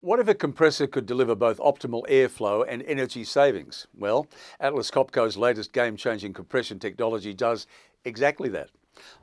What if a compressor could deliver both optimal airflow and energy savings? Well, Atlas Copco's latest game-changing compression technology does exactly that.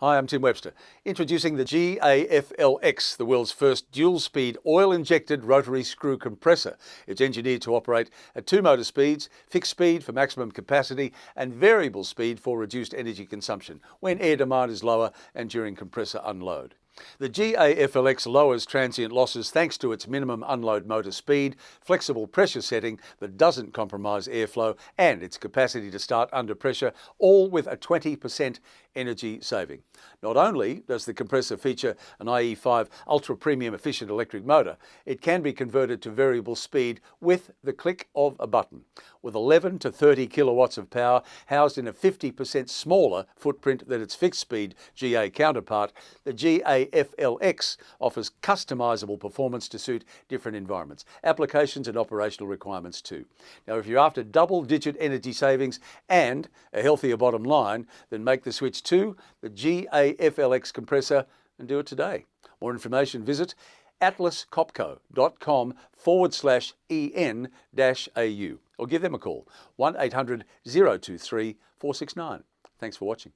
Hi, I'm Tim Webster, introducing the GA FLX, the world's first dual-speed oil-injected rotary screw compressor. It's engineered to operate at 2 motor speeds, fixed speed for maximum capacity and variable speed for reduced energy consumption when air demand is lower and during compressor unload. The GA FLX lowers transient losses thanks to its minimum unload motor speed, flexible pressure setting that doesn't compromise airflow, and its capacity to start under pressure, all with a 20% energy saving. Not only does the compressor feature an IE5 ultra premium efficient electric motor, it can be converted to variable speed with the click of a button. With 11 to 30 kilowatts of power housed in a 50% smaller footprint than its fixed speed GA counterpart, the GA FLX offers customizable performance to suit different environments, applications and operational requirements too. Now, if you're after double-digit energy savings and a healthier bottom line, then make the switch to the GA FLX compressor and do it today. More information, visit atlascopco.com/en-au or give them a call, 1-800-023-469. Thanks for watching.